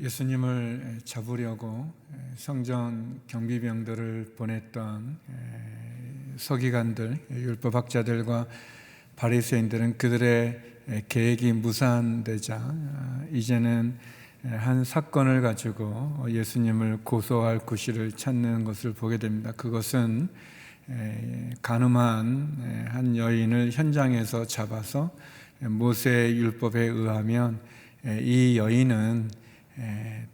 예수님을 잡으려고 성전 경비병들을 보냈던 서기관들, 율법학자들과 바리새인들은 그들의 계획이 무산되자 이제는 한 사건을 가지고 예수님을 고소할 구실을 찾는 것을 보게 됩니다. 그것은 간음한 한 여인을 현장에서 잡아서 모세의 율법에 의하면 이 여인은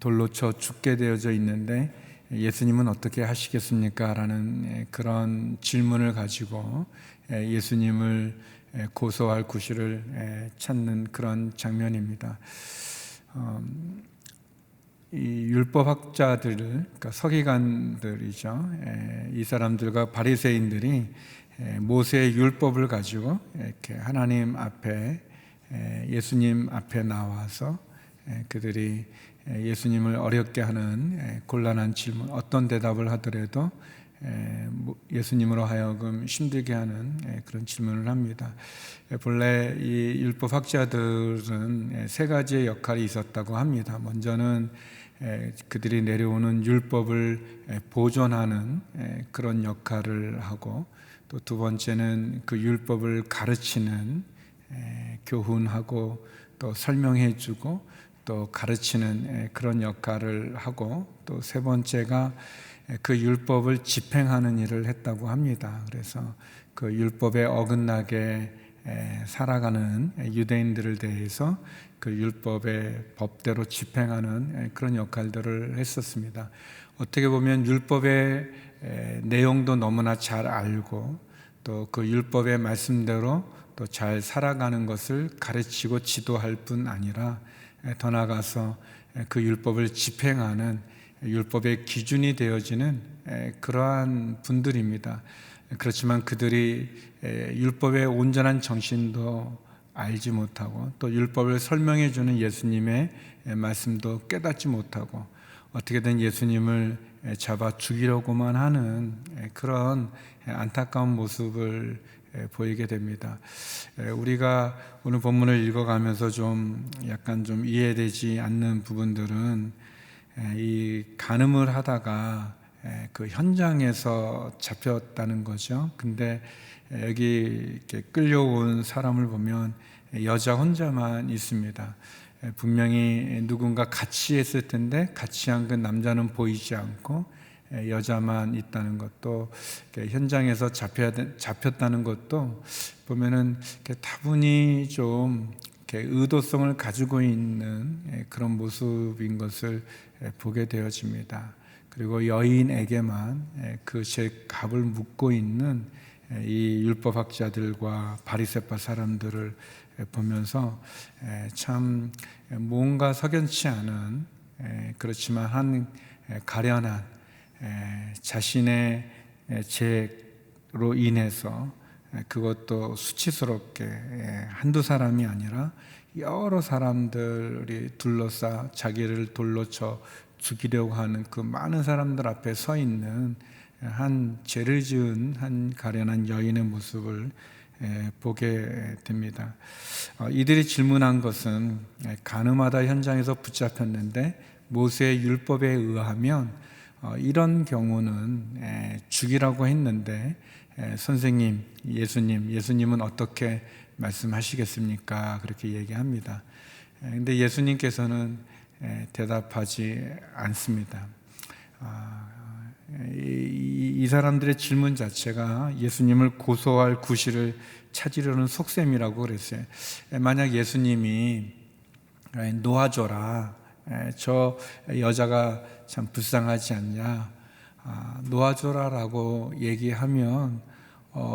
돌로 쳐 죽게 되어져 있는데 예수님은 어떻게 하시겠습니까? 라는 그런 질문을 가지고 예수님을 고소할 구실을 찾는 그런 장면입니다. 이 율법학자들, 그러니까 서기관들이죠. 이 사람들과 바리새인들이 모세의 율법을 가지고 이렇게 하나님 앞에, 예수님 앞에 나와서 그들이 예수님을 어렵게 하는 곤란한 질문, 어떤 대답을 하더라도 예수님으로 하여금 힘들게 하는 그런 질문을 합니다. 본래 이 율법학자들은 세 가지의 역할이 있었다고 합니다. 먼저는 그들이 내려오는 율법을 보존하는 그런 역할을 하고, 또 두 번째는 그 율법을 가르치는, 교훈하고 또 설명해주고 또 가르치는 그런 역할을 하고, 또 세 번째가 그 율법을 집행하는 일을 했다고 합니다. 그래서 그 율법에 어긋나게 살아가는 유대인들을 대해서 그 율법의 법대로 집행하는 그런 역할들을 했었습니다. 어떻게 보면 율법의 내용도 너무나 잘 알고 또 그 율법의 말씀대로 또 잘 살아가는 것을 가르치고 지도할 뿐 아니라 더 나아가서 그 율법을 집행하는 율법의 기준이 되어지는 그러한 분들입니다. 그렇지만 그들이 율법의 온전한 정신도 알지 못하고 또 율법을 설명해 주는 예수님의 말씀도 깨닫지 못하고 어떻게든 예수님을 잡아 죽이려고만 하는 그런 안타까운 모습을 보이게 됩니다. 우리가 오늘 본문을 읽어가면서 약간 이해되지 않는 부분들은 이 간음을 하다가 그 현장에서 잡혔다는 거죠. 근데 여기 이렇게 끌려온 사람을 보면 여자 혼자만 있습니다. 분명히 누군가 같이 했을 텐데 같이 한 그 남자는 보이지 않고 여자만 있다는 것도, 현장에서 잡혔다는 것도 보면은 다분히 의도성을 가지고 있는 그런 모습인 것을 보게 되어집니다. 그리고 여인에게만 그 제 값을 묻고 있는 이 율법학자들과 바리새파 사람들을 보면서 참 뭔가 석연치 않은, 그렇지만 한 가련한 자신의 죄로 인해서, 그것도 수치스럽게 한두 사람이 아니라 여러 사람들이 둘러싸 자기를 돌로 쳐 죽이려고 하는 그 많은 사람들 앞에 서 있는 한 죄를 지은 한 가련한 여인의 모습을 보게 됩니다. 이들이 질문한 것은 간음하다 현장에서 붙잡혔는데 모세의 율법에 의하면 이런 경우는 죽이라고 했는데 선생님, 예수님은 어떻게 말씀하시겠습니까? 그렇게 얘기합니다. 근데 예수님께서는 대답하지 않습니다. 이 사람들의 질문 자체가 예수님을 고소할 구실을 찾으려는 속셈이라고 그랬어요. 만약 예수님이 놓아줘라, 저 여자가 참 불쌍하지 않냐, 놓아줘라 라고 얘기하면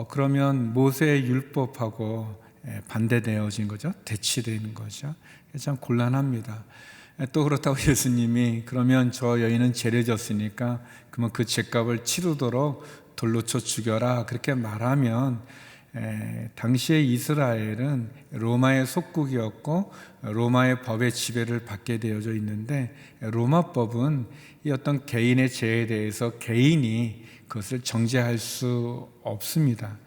그러면 모세의 율법하고 반대되어진 거죠. 대치되는 거죠. 참 곤란합니다. 또 그렇다고 예수님이 그러면 저 여인은 죄를 졌으니까 그러면 그 죄값을 치르도록 돌로 쳐 죽여라 그렇게 말하면, 당시의 이스라엘은 로마의 속국이었고 로마의 법의 지배를 받게 되어져 있는데, 로마법은 이 어떤 개인의 죄에 대해서 개인이 그것을 정죄할 수 없습니다.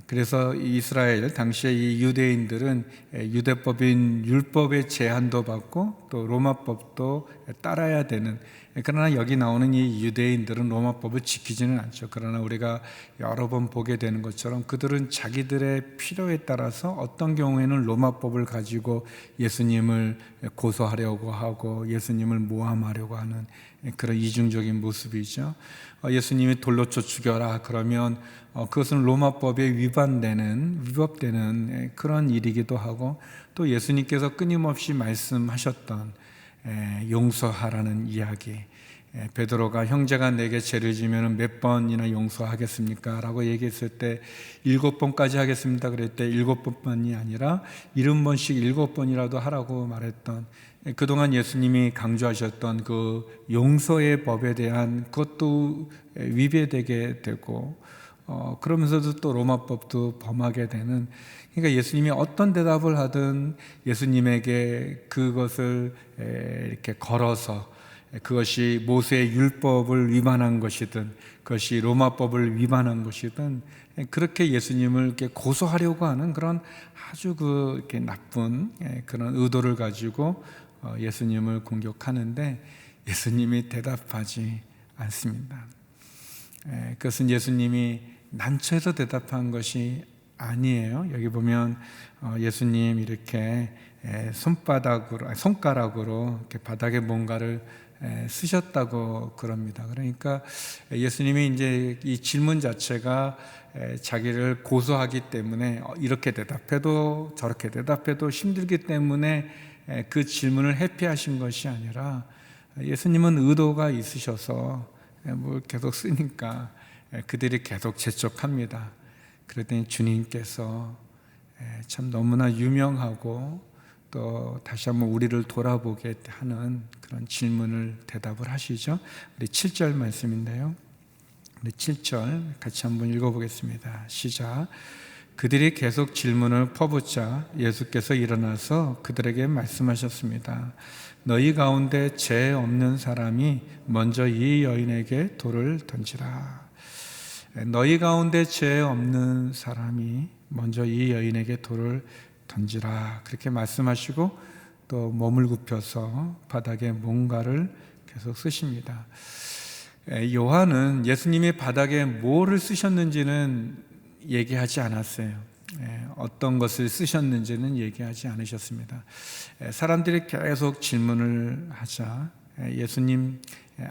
그래서 이스라엘 당시에 이 유대인들은 유대법인 율법의 제한도 받고 또 로마법도 따라야 되는, 그러나 여기 나오는 이 유대인들은 로마법을 지키지는 않죠. 그러나 우리가 여러 번 보게 되는 것처럼 그들은 자기들의 필요에 따라서 어떤 경우에는 로마법을 가지고 예수님을 고소하려고 하고 예수님을 모함하려고 하는 그런 이중적인 모습이죠. 예수님이 돌로 쳐 죽여라 그러면 그것은 로마법에 위법되는 그런 일이기도 하고, 또 예수님께서 끊임없이 말씀하셨던 용서하라는 이야기, 베드로가 형제가 내게 죄를 지면 몇 번이나 용서하겠습니까? 라고 얘기했을 때 7번까지 하겠습니다 그랬을 때 7번만이 아니라 70번씩 7번이라도 하라고 말했던, 그동안 예수님이 강조하셨던 그 용서의 법에 대한 그것도 위배되게 되고, 그러면서도 또 로마법도 범하게 되는, 그러니까 예수님이 어떤 대답을 하든 예수님에게 그것을 이렇게 걸어서 그것이 모세의 율법을 위반한 것이든 그것이 로마법을 위반한 것이든 그렇게 예수님을 이렇게 고소하려고 하는 그런 아주 이렇게 나쁜 그런 의도를 가지고 예수님을 공격하는데 예수님이 대답하지 않습니다. 그것은 예수님이 난처해서 대답한 것이 아니에요. 여기 보면 예수님 이렇게 손가락으로 이렇게 바닥에 뭔가를 쓰셨다고 그럽니다. 그러니까 예수님이 이제 이 질문 자체가 자기를 고소하기 때문에 이렇게 대답해도 저렇게 대답해도 힘들기 때문에 그 질문을 회피하신 것이 아니라 예수님은 의도가 있으셔서 뭘 계속 쓰니까 그들이 계속 재촉합니다. 그랬더니 주님께서 참 너무나 유명하고 또 다시 한번 우리를 돌아보게 하는 그런 질문을 대답을 하시죠. 우리 7절 말씀인데요. 우리 7절 같이 한번 읽어보겠습니다. 시작. 그들이 계속 질문을 퍼붓자 예수께서 일어나서 그들에게 말씀하셨습니다. 너희 가운데 죄 없는 사람이 먼저 이 여인에게 돌을 던지라. 너희 가운데 죄 없는 사람이 먼저 이 여인에게 돌을 던지라. 그렇게 말씀하시고 또 몸을 굽혀서 바닥에 뭔가를 계속 쓰십니다. 요한은 예수님이 바닥에 뭐를 쓰셨는지는 얘기하지 않았어요. 어떤 것을 쓰셨는지는 얘기하지 않으셨습니다. 사람들이 계속 질문을 하자 예수님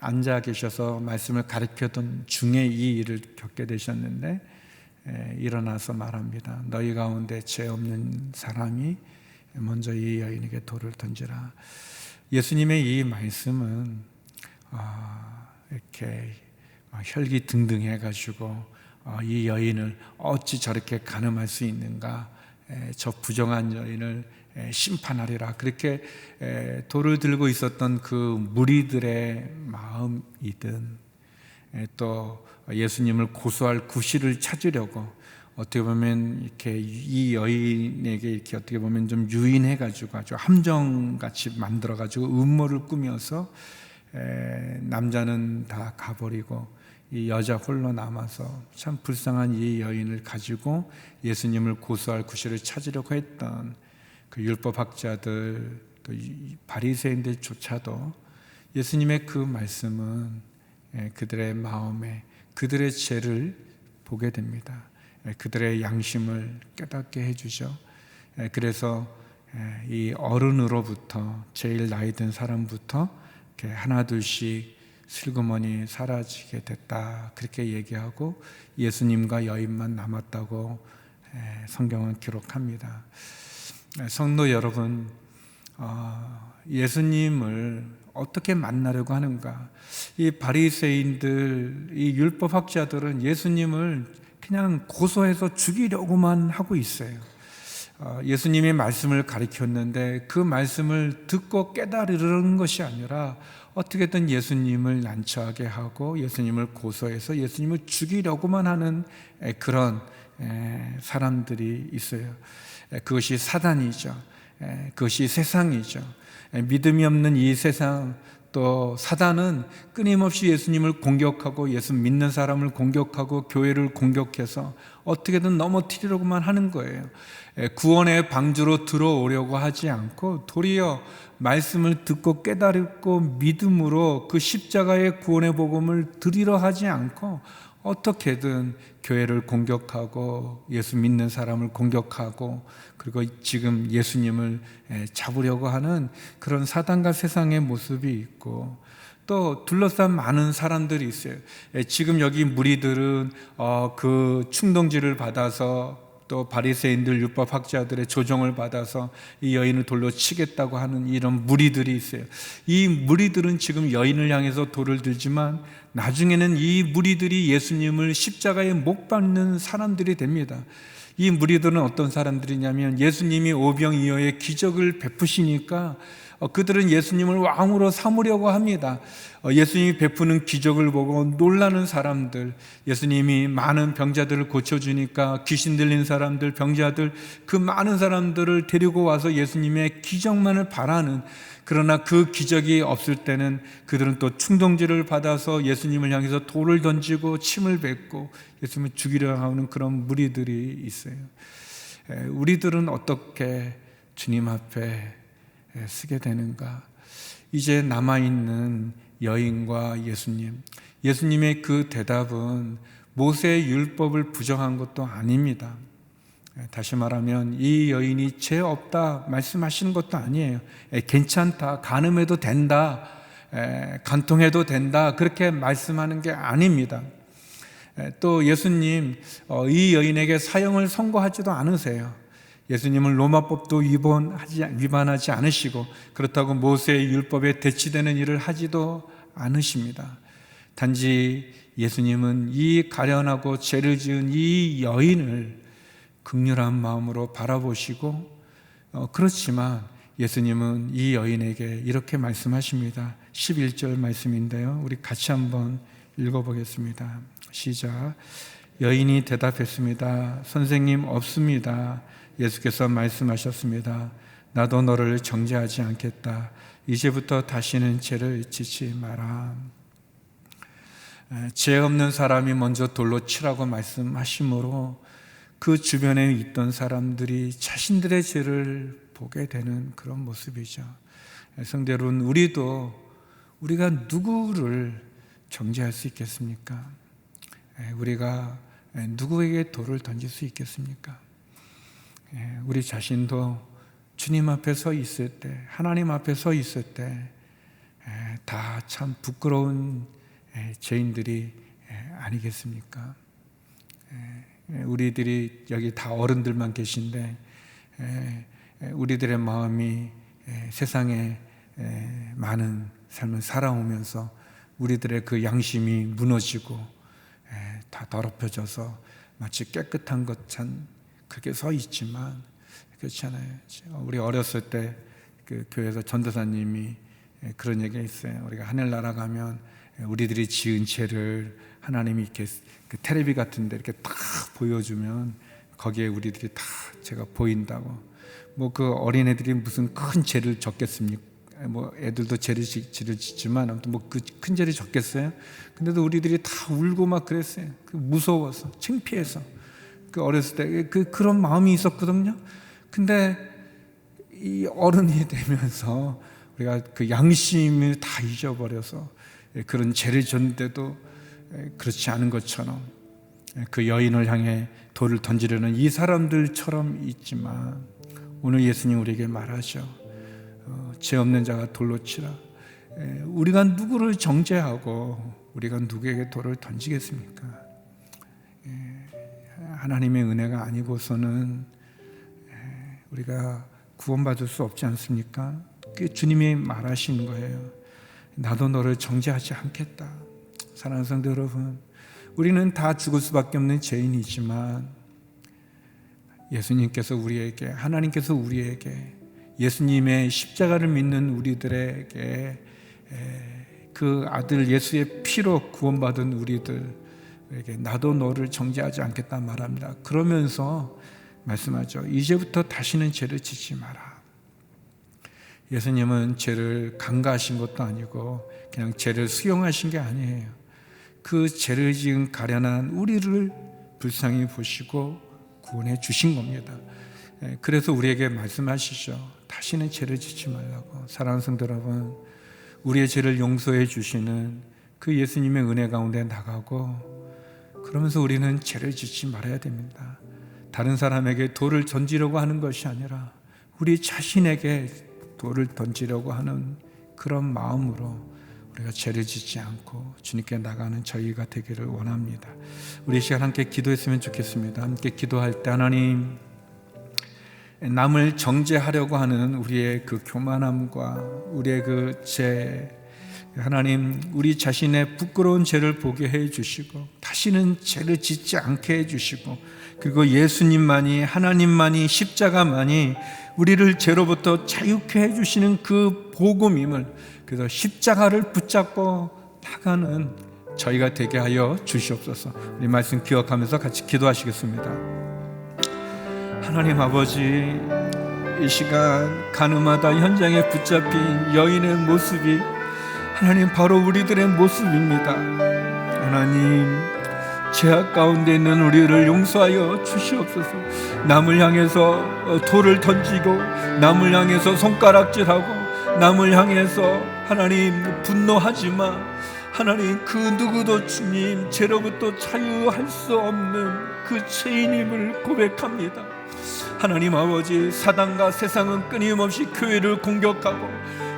앉아 계셔서 말씀을 가르쳤던 중에 이 일을 겪게 되셨는데 일어나서 말합니다. 너희 가운데 죄 없는 사람이 먼저 이 여인에게 돌을 던지라. 예수님의 이 말씀은 이렇게 혈기 등등해가지고 이 여인을 어찌 저렇게 간음할 수 있는가, 저 부정한 여인을 심판하리라, 그렇게 돌을 들고 있었던 그 무리들의 마음이든 또 예수님을 고소할 구실을 찾으려고 어떻게 보면 이렇게 이 여인에게 이렇게 어떻게 보면 좀 유인해가지고 아주 함정같이 만들어가지고 음모를 꾸며서 남자는 다 가버리고 이 여자 홀로 남아서 참 불쌍한 이 여인을 가지고 예수님을 고소할 구실을 찾으려고 했던 그 율법학자들 또 바리새인들조차도 예수님의 그 말씀은 그들의 마음에 그들의 죄를 보게 됩니다. 그들의 양심을 깨닫게 해주죠. 그래서 이 어른으로부터 제일 나이 든 사람부터 이렇게 하나 둘씩 슬그머니 사라지게 됐다, 그렇게 얘기하고 예수님과 여인만 남았다고 성경은 기록합니다. 성도 여러분, 예수님을 어떻게 만나려고 하는가? 이 바리새인들, 이 율법학자들은 예수님을 그냥 고소해서 죽이려고만 하고 있어요. 예수님의 말씀을 가르쳤는데 그 말씀을 듣고 깨달으려는 것이 아니라 어떻게든 예수님을 난처하게 하고 예수님을 고소해서 예수님을 죽이려고만 하는 그런 사람들이 있어요. 그것이 사단이죠. 그것이 세상이죠. 믿음이 없는 이 세상, 또 사단은 끊임없이 예수님을 공격하고 예수 믿는 사람을 공격하고 교회를 공격해서 어떻게든 넘어뜨리려고만 하는 거예요. 구원의 방주로 들어오려고 하지 않고 도리어 말씀을 듣고 깨달고 믿음으로 그 십자가의 구원의 복음을 드리려 하지 않고 어떻게든 교회를 공격하고 예수 믿는 사람을 공격하고 그리고 지금 예수님을 잡으려고 하는 그런 사단과 세상의 모습이 있고 또 둘러싼 많은 사람들이 있어요. 지금 여기 무리들은 그 충동질을 받아서 또 바리새인들 율법학자들의 조종을 받아서 이 여인을 돌로 치겠다고 하는 이런 무리들이 있어요. 이 무리들은 지금 여인을 향해서 돌을 들지만 나중에는 이 무리들이 예수님을 십자가에 못 박는 사람들이 됩니다. 이 무리들은 어떤 사람들이냐면 예수님이 오병이어의 기적을 베푸시니까 그들은 예수님을 왕으로 삼으려고 합니다. 예수님이 베푸는 기적을 보고 놀라는 사람들, 예수님이 많은 병자들을 고쳐주니까 귀신 들린 사람들, 병자들, 그 많은 사람들을 데리고 와서 예수님의 기적만을 바라는, 그러나 그 기적이 없을 때는 그들은 또 충동질을 받아서 예수님을 향해서 돌을 던지고 침을 뱉고 예수님을 죽이려 하는 그런 무리들이 있어요. 우리들은 어떻게 주님 앞에 쓰게 되는가? 이제 남아있는 여인과 예수님, 예수님의 그 대답은 모세의 율법을 부정한 것도 아닙니다. 다시 말하면 이 여인이 죄 없다 말씀하시는 것도 아니에요. 괜찮다, 간음해도 된다, 간통해도 된다, 그렇게 말씀하는 게 아닙니다. 또 예수님 이 여인에게 사형을 선고하지도 않으세요. 예수님은 로마법도 위반하지 않으시고 그렇다고 모세의 율법에 대치되는 일을 하지도 않으십니다. 단지 예수님은 이 가련하고 죄를 지은 이 여인을 긍휼한 마음으로 바라보시고 그렇지만 예수님은 이 여인에게 이렇게 말씀하십니다. 11절 말씀인데요, 우리 같이 한번 읽어보겠습니다. 시작. 여인이 대답했습니다. 선생님, 없습니다. 예수께서 말씀하셨습니다. 나도 너를 정죄하지 않겠다. 이제부터 다시는 죄를 짓지 마라. 죄 없는 사람이 먼저 돌로 치라고 말씀하시므로 그 주변에 있던 사람들이 자신들의 죄를 보게 되는 그런 모습이죠. 성도 여러분, 우리가 누구를 정죄할 수 있겠습니까? 우리가 누구에게 돌을 던질 수 있겠습니까? 우리 자신도 주님 앞에 서 있을 때, 하나님 앞에 서 있을 때 다 참 부끄러운 죄인들이 아니겠습니까? 우리들이 여기 다 어른들만 계신데 우리들의 마음이 세상에 많은 삶을 살아오면서 우리들의 그 양심이 무너지고 다 더럽혀져서 마치 깨끗한 것처럼 그렇게 서 있지만 그렇지 않아요. 우리 어렸을 때 그 교회에서 전도사님이 그런 얘기가 있어요. 우리가 하늘나라 가면 우리들이 지은 죄를 하나님이 이렇게 그 텔레비 같은 데 이렇게 딱 보여주면 거기에 우리들이 다 죄가 보인다고. 뭐 그 어린애들이 무슨 큰 죄를 졌겠습니까? 뭐 애들도 죄를 짓지만 아무튼 뭐 그 큰 죄를 졌겠어요? 근데도 우리들이 다 울고 막 그랬어요. 무서워서, 창피해서. 그 어렸을 때 그런 마음이 있었거든요. 근데 이 어른이 되면서 우리가 그 양심을 다 잊어버려서 그런 죄를 졌는데도 그렇지 않은 것처럼 그 여인을 향해 돌을 던지려는 이 사람들처럼 있지만 오늘 예수님 우리에게 말하죠. 죄 없는 자가 돌로 치라. 우리가 누구를 정죄하고 우리가 누구에게 돌을 던지겠습니까? 하나님의 은혜가 아니고서는 우리가 구원받을 수 없지 않습니까? 그게 주님이 말하신 거예요. 나도 너를 정죄하지 않겠다. 사랑하는 성도 여러분, 우리는 다 죽을 수밖에 없는 죄인이지만 예수님께서 우리에게, 하나님께서 우리에게, 예수님의 십자가를 믿는 우리들에게 그 아들 예수의 피로 구원받은 우리들에게 나도 너를 정죄하지 않겠다 말합니다. 그러면서 말씀하죠. 이제부터 다시는 죄를 짓지 마라. 예수님은 죄를 간과하신 것도 아니고 그냥 죄를 수용하신 게 아니에요. 그 죄를 지은 가련한 우리를 불쌍히 보시고 구원해 주신 겁니다. 그래서 우리에게 말씀하시죠. 다시는 죄를 짓지 말라고. 사랑하는 성도 여러분, 우리의 죄를 용서해 주시는 그 예수님의 은혜 가운데 나가고, 그러면서 우리는 죄를 짓지 말아야 됩니다. 다른 사람에게 돌을 던지려고 하는 것이 아니라 우리 자신에게 돌을 던지려고 하는 그런 마음으로 우리가 죄를 짓지 않고 주님께 나가는 저희가 되기를 원합니다. 우리 이 시간 함께 기도했으면 좋겠습니다. 함께 기도할 때 하나님, 남을 정죄하려고 하는 우리의 그 교만함과 우리의 그 죄, 하나님, 우리 자신의 부끄러운 죄를 보게 해 주시고 다시는 죄를 짓지 않게 해 주시고, 그리고 예수님만이, 하나님만이, 십자가만이 우리를 죄로부터 자유케 해 주시는 그 복음임을, 그래서 십자가를 붙잡고 나가는 저희가 되게 하여 주시옵소서. 우리 말씀 기억하면서 같이 기도하시겠습니다. 하나님 아버지, 이 시간 가늠하다 현장에 붙잡힌 여인의 모습이 하나님 바로 우리들의 모습입니다. 하나님, 죄악 가운데 있는 우리를 용서하여 주시옵소서. 남을 향해서 돌을 던지고, 남을 향해서 손가락질하고, 남을 향해서 하나님 분노하지만, 하나님 그 누구도 주님 죄로부터 자유할 수 없는 그 죄인임을 고백합니다. 하나님 아버지, 사단과 세상은 끊임없이 교회를 공격하고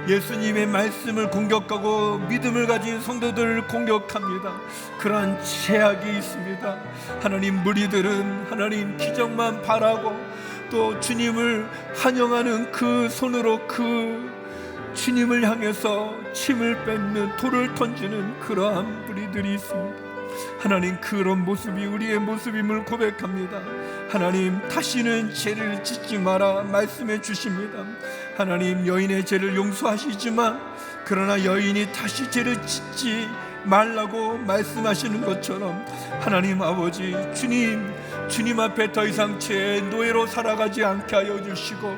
예수님의 말씀을 공격하고 믿음을 가진 성도들을 공격합니다. 그러한 죄악이 있습니다. 하나님, 무리들은 하나님 기적만 바라고 또 주님을 환영하는 그 손으로 그 주님을 향해서 침을 뱉는, 돌을 던지는 그러한 무리들이 있습니다. 하나님, 그런 모습이 우리의 모습임을 고백합니다. 하나님, 다시는 죄를 짓지 마라 말씀해 주십니다. 하나님, 여인의 죄를 용서하시지만 그러나 여인이 다시 죄를 짓지 말라고 말씀하시는 것처럼 하나님 아버지, 주님 앞에 더 이상 죄의 노예로 살아가지 않게 하여 주시고,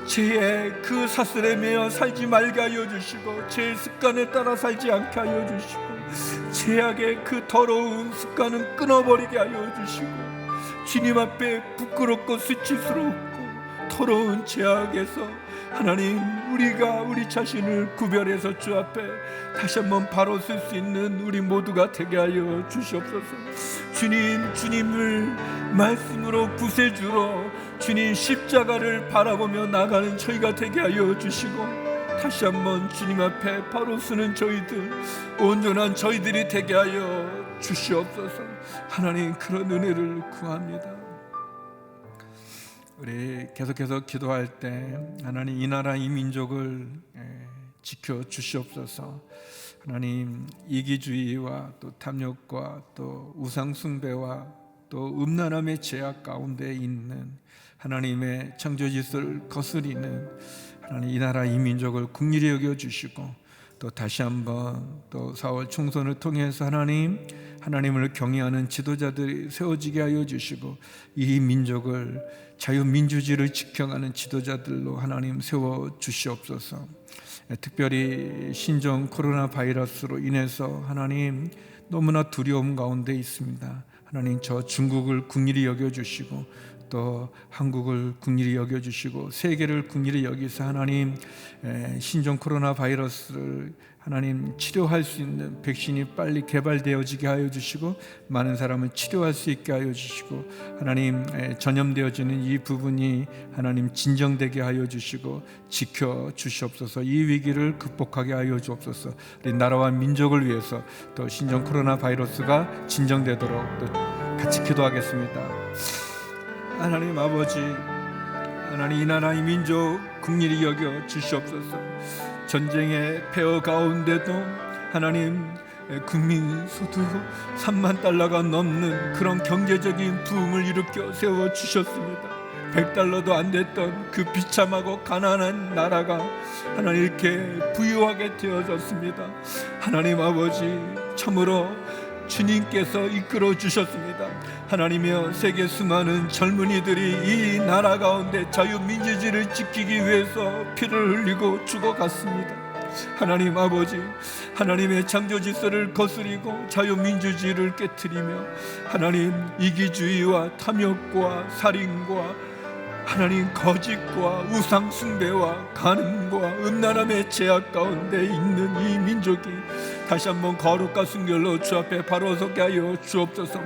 죄의 그 사슬에 매여 살지 말게 하여 주시고, 죄의 습관에 따라 살지 않게 하여 주시고, 죄악의 그 더러운 습관은 끊어버리게 하여 주시고, 주님 앞에 부끄럽고 수치스럽고 더러운 죄악에서 하나님, 우리가 우리 자신을 구별해서 주 앞에 다시 한번 바로 쓸 수 있는 우리 모두가 되게 하여 주시옵소서. 주님을 말씀으로 구세주로 주님 십자가를 바라보며 나가는 저희가 되게 하여 주시고, 다시 한번 주님 앞에 바로 서는 저희들, 온전한 저희들이 되게 하여 주시옵소서. 하나님, 그런 은혜를 구합니다. 우리 계속해서 기도할 때 하나님, 이 나라 이 민족을 지켜 주시옵소서. 하나님, 이기주의와 또 탐욕과 또 우상숭배와 또 음란함의 죄악 가운데 있는 하나님의 창조질서를 거스리는 하나님, 이 나라 이 민족을 긍휼히 여겨 주시고, 또 다시 한번 또 4월 총선을 통해서 하나님을 경외하는 지도자들이 세워지게 하여 주시고, 이 민족을 자유민주주의를 지켜가는 지도자들로 하나님 세워 주시옵소서. 특별히 신종 코로나 바이러스로 인해서 하나님 너무나 두려움 가운데 있습니다. 하나님, 저 중국을 긍휼히 여겨 주시고 또 한국을 긍휼히 여겨 주시고 세계를 긍휼히 여기서 하나님, 신종 코로나 바이러스를 하나님 치료할 수 있는 백신이 빨리 개발되어지게 하여 주시고, 많은 사람을 치료할 수 있게 하여 주시고, 하나님, 전염되어지는 이 부분이 하나님 진정되게 하여 주시고 지켜 주시옵소서. 이 위기를 극복하게 하여 주옵소서. 우리 나라와 민족을 위해서 또 신종 코로나 바이러스가 진정되도록 또 같이 기도하겠습니다. 하나님 아버지, 하나님, 이 나라 이 민족 긍휼히 여겨 주시옵소서. 전쟁의 폐허 가운데도 하나님, 국민 소득 3만 달러가 넘는 그런 경제적인 부흥을 일으켜 세워 주셨습니다. 100달러도 안 됐던 그 비참하고 가난한 나라가 하나님 이렇게 부유하게 되어졌습니다. 하나님 아버지, 참으로 주님께서 이끌어 주셨습니다. 하나님이여, 세계 수많은 젊은이들이 이 나라 가운데 자유민주주의를 지키기 위해서 피를 흘리고 죽어갔습니다. 하나님 아버지, 하나님의 창조 질서를 거스리고 자유민주주의를 깨트리며 하나님 이기주의와 탐욕과 살인과 하나님 거짓과 우상숭배와 간음과 음란함의 제약 가운데 있는 이 민족이 다시 한번 거룩과 순결로 주 앞에 바로 서게 하여 주옵소서.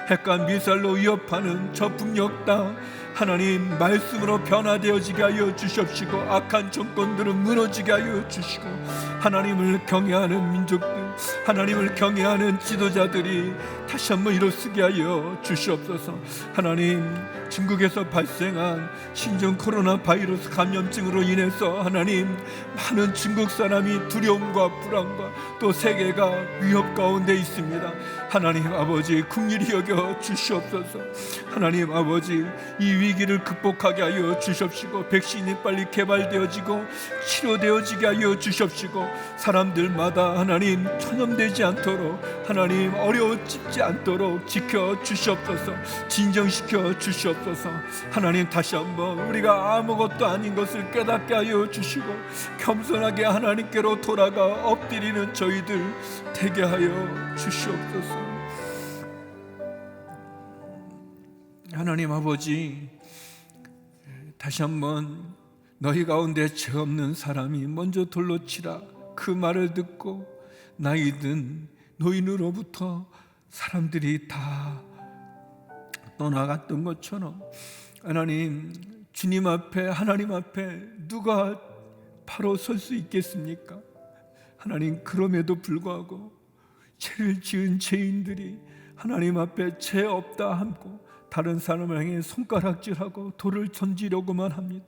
핵과 미사일로 위협하는 저 북녘 땅 하나님 말씀으로 변화되어지게 하여 주시옵시고, 악한 정권들은 무너지게 하여 주시고, 하나님을 경외하는 민족들, 하나님을 경외하는 지도자들이 다시 한번 일어서게 하여 주시옵소서. 하나님, 중국에서 발생한 신종 코로나 바이러스 감염증으로 인해서 하나님 많은 중국 사람이 두려움과 불안과 또 세계가 위협 가운데 있습니다. 하나님 아버지, 긍휼히 여겨 주시옵소서. 하나님 아버지, 이 위기를 극복하게 하여 주시옵시고, 백신이 빨리 개발되어지고 치료되어지게 하여 주시옵시고, 사람들마다 하나님 전염되지 않도록, 하나님 어려워지지 않도록 지켜 주시옵소서. 진정시켜 주시옵소서. 하나님, 다시 한번 우리가 아무것도 아닌 것을 깨닫게 하여 주시고, 겸손하게 하나님께로 돌아가 엎드리는 저희들 되게 하여 주시옵소서. 하나님 아버지, 다시 한번 너희 가운데 죄 없는 사람이 먼저 돌로 치라, 그 말을 듣고 나이든 노인으로부터 사람들이 다 떠나갔던 것처럼 하나님, 주님 앞에, 하나님 앞에 누가 바로 설 수 있겠습니까? 하나님, 그럼에도 불구하고 죄를 지은 죄인들이 하나님 앞에 죄 없다 하고 다른 사람을 향해 손가락질하고 돌을 던지려고만 합니다.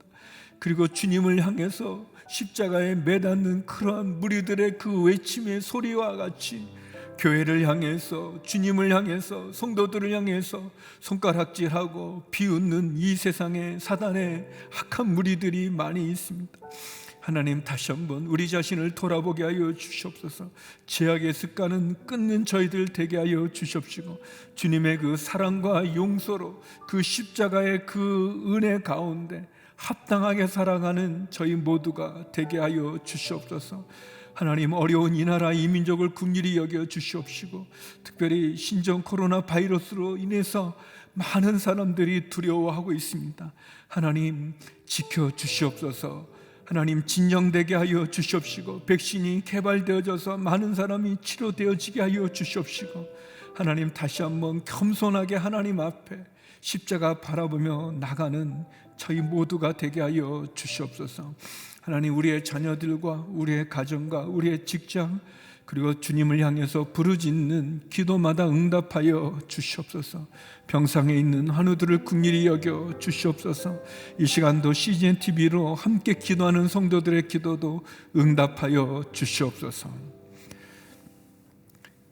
그리고 주님을 향해서 십자가에 매닫는 그러한 무리들의 그 외침의 소리와 같이 교회를 향해서, 주님을 향해서, 성도들을 향해서 손가락질하고 비웃는 이 세상에 사단의 악한 무리들이 많이 있습니다. 하나님, 다시 한번 우리 자신을 돌아보게 하여 주시옵소서. 죄악의 습관은 끊는 저희들 되게 하여 주시옵시고, 주님의 그 사랑과 용서로 그 십자가의 그 은혜 가운데 합당하게 살아가는 저희 모두가 되게 하여 주시옵소서. 하나님, 어려운 이 나라 이 민족을 긍휼히 여겨 주시옵시고, 특별히 신종 코로나 바이러스로 인해서 많은 사람들이 두려워하고 있습니다. 하나님, 지켜 주시옵소서. 하나님, 진정되게 하여 주시옵시고, 백신이 개발되어져서 많은 사람이 치료되어지게 하여 주시옵시고, 하나님, 다시 한번 겸손하게 하나님 앞에 십자가 바라보며 나가는 저희 모두가 되게 하여 주시옵소서. 하나님, 우리의 자녀들과 우리의 가정과 우리의 직장, 그리고 주님을 향해서 부르짖는 기도마다 응답하여 주시옵소서. 병상에 있는 환우들을 긍휼히 여겨 주시옵소서. 이 시간도 CGN TV로 함께 기도하는 성도들의 기도도 응답하여 주시옵소서.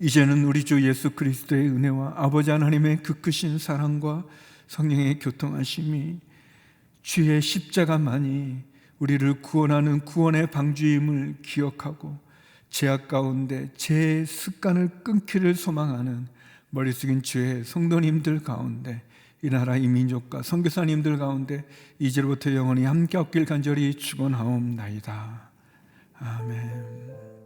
이제는 우리 주 예수 그리스도의 은혜와 아버지 하나님의 그 크신 사랑과 성령의 교통하심이, 주의 십자가만이 우리를 구원하는 구원의 방주임을 기억하고 죄악 가운데 제 습관을 끊기를 소망하는 머리 숙인 주의 성도님들 가운데, 이 나라 이 민족과 선교사님들 가운데 이제로부터 영원히 함께 없길 간절히 축원하옵나이다. 아멘.